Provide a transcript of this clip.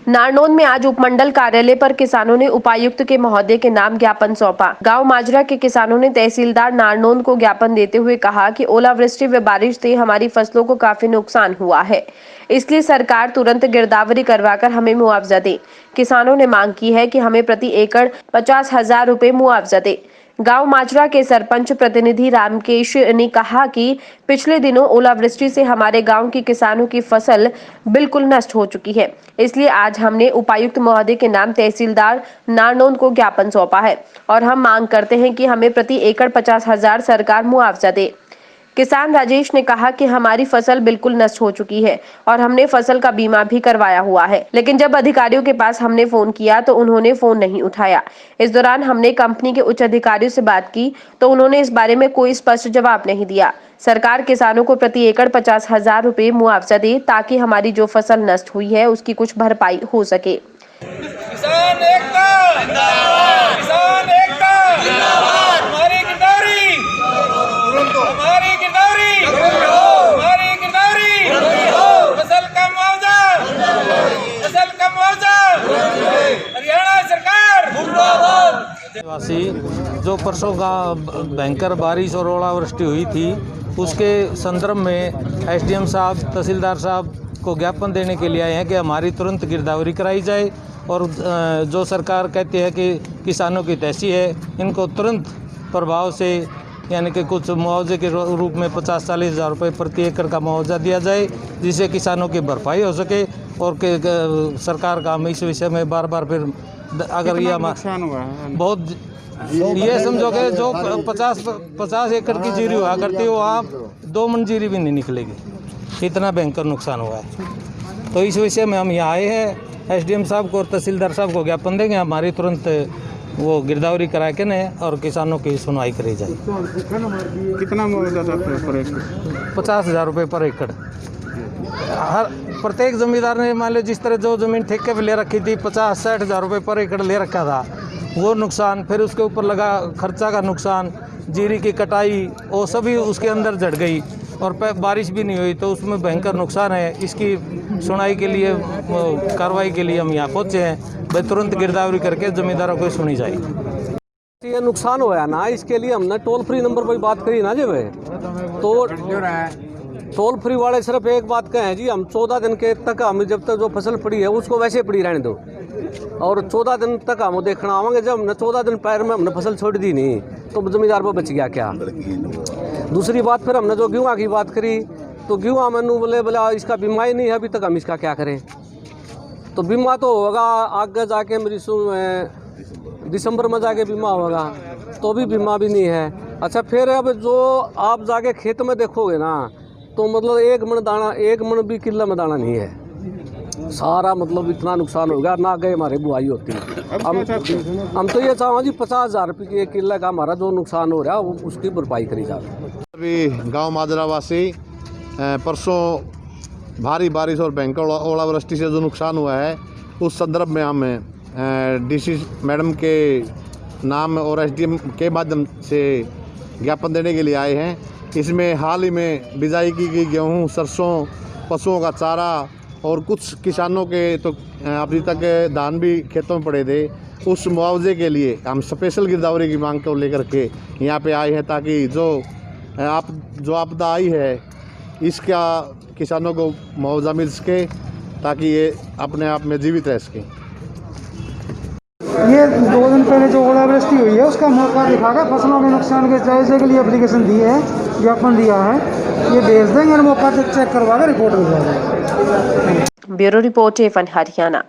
नारनौंद में आज उपमंडल कार्यालय पर किसानों ने उपायुक्त के महोदय के नाम ज्ञापन सौंपा। गांव माजरा के किसानों ने तहसीलदार नारनौंद को ज्ञापन देते हुए कहा कि ओलावृष्टि व बारिश से हमारी फसलों को काफी नुकसान हुआ है, इसलिए सरकार तुरंत गिरदावरी करवाकर हमें मुआवजा दे। किसानों ने मांग की है कि हमें प्रति एकड़ 50,000 रुपए मुआवजा दे। गांव माजरा के सरपंच प्रतिनिधि रामकेश ने कहा कि पिछले दिनों ओलावृष्टि से हमारे गांव की किसानों की फसल बिल्कुल नष्ट हो चुकी है, इसलिए आज हमने उपायुक्त महोदय के नाम तहसीलदार नारनौंद को ज्ञापन सौंपा है और हम मांग करते हैं कि हमें प्रति एकड़ 50,000 सरकार मुआवजा दे। किसान राजेश ने कहा कि हमारी फसल बिल्कुल नष्ट हो चुकी है और हमने फसल का बीमा भी करवाया हुआ है, लेकिन जब अधिकारियों के पास हमने फोन किया तो उन्होंने फोन नहीं उठाया। इस दौरान हमने कंपनी के उच्च अधिकारियों से बात की तो उन्होंने इस बारे में कोई स्पष्ट जवाब नहीं दिया। सरकार किसानों को प्रति एकड़ 50,000 रुपए मुआवजा दे ताकि हमारी जो फसल नष्ट हुई है उसकी कुछ भरपाई हो सके। किसान एकता जिंदाबाद, किसान एकता जिंदाबाद, हमारी गिरदावरी, हमारी गिरदावरी, हमारी गिरदावरी, फसल का मुआवजा, फसल का मुआवजा, हरियाणा सरकार मुर्दाबाद। वासी जो परसों का भयंकर बारिश और ओलावृष्टि हुई थी उसके संदर्भ में एसडीएम साहब, तहसीलदार साहब को ज्ञापन देने के लिए आए हैं कि हमारी तुरंत गिरदावरी कराई जाए और जो सरकार कहती है कि किसानों की तहसील है, इनको तुरंत प्रभाव से यानी कि कुछ मुआवजे के रूप में 50-40 हज़ार रुपये प्रति एकड़ का मुआवजा दिया जाए, जिससे किसानों की भरपाई हो सके। और सरकार का हम इस विषय में बार बार फिर अगर ये बहुत ये समझो कि जो 50 एकड़ की जीरी हुआ करती है वहाँ 2 मन जीरी भी नहीं निकलेगी, इतना भयंकर नुकसान हुआ है। तो इस विषय में हम यहाँ आए हैं, एसडीएम साहब को और तहसीलदार साहब को ज्ञापन देंगे, हमारी तुरंत वो गिरदावरी करा के न और किसानों की सुनवाई करी जाए। कितना मुआवजा पर एकड़? 50,000 रुपये पर एकड़। हर प्रत्येक जमींदार ने मान लो जिस तरह जो ज़मीन ठेके पे ले रखी थी 50-60 हज़ार रुपये पर एकड़ ले रखा था, वो नुकसान, फिर उसके ऊपर लगा खर्चा का नुकसान, जीरी की कटाई, वो सभी उसके अंदर जड़ गई और बारिश भी नहीं हुई तो उसमें भयंकर नुकसान है। इसकी सुनाई के लिए, कार्रवाई के लिए हम यहाँ पहुँचे हैं, भाई तुरंत गिरदावरी करके ज़मींदारों को सुनी जाए। ये नुकसान हुआ ना, इसके लिए हमने टोल फ्री नंबर पर बात करी ना जब, तो टोल फ्री वाले सिर्फ एक बात कहें जी, हम 14 दिन के तक हम जब तक जो फसल पड़ी है उसको वैसे पड़ी रहने दो और 14 दिन तक हम देखना आवेंगे। जब हमने 14 दिन पैर में हमने फसल छोड़ दी नहीं तो जमींदार पर बच गया क्या। दूसरी बात फिर हमने जो गेहूँ की बात करी तो गेहूँ मैनू बोले इसका बीमा ही नहीं है अभी तक, हम इसका क्या करें। तो बीमा तो होगा आगे जाके, मेरी दिसंबर में जाके बीमा होगा, तो भी बीमा भी नहीं है। अच्छा फिर अब जो आप जाके खेत में देखोगे ना तो मतलब 1 मन दाना, 1 मन भी किला में दाना नहीं है, सारा मतलब इतना नुकसान हो गया ना, गए हमारे बुआई होती है। हम तो ये चाहेंगे जी 50,000 रुपये की 1 किला का हमारा जो नुकसान हो रहा है वो उसकी भरपाई करी जाए। अभी गांव माजरा वासी परसों भारी बारिश और भयंकर ओलावृष्टि से जो नुकसान हुआ है उस संदर्भ में हम डीसी मैडम के नाम और एसडीएम के माध्यम से ज्ञापन देने के लिए आए हैं। इसमें हाल ही में बिजाई की गई गेहूँ, सरसों, पशुओं का चारा और कुछ किसानों के तो अभी तक धान भी खेतों में पड़े थे, उस मुआवजे के लिए हम स्पेशल गिरदावरी की मांग को लेकर के यहाँ पे आए हैं ताकि जो आपदा आई है इसका किसानों को मुआवजा मिल सके ताकि ये अपने आप में जीवित रह सकें। ये 2 दिन पहले जो ओलावृष्टि हुई है उसका मौका दिखाकर फसलों के नुकसान के जायजे के लिए एप्लीकेशन दी है, ज्ञापन दिया है, ये भेज देंगे, मौका चेक करवा कर रिपोर्ट भिजवा देंगे। Bureau report A1 Haryana.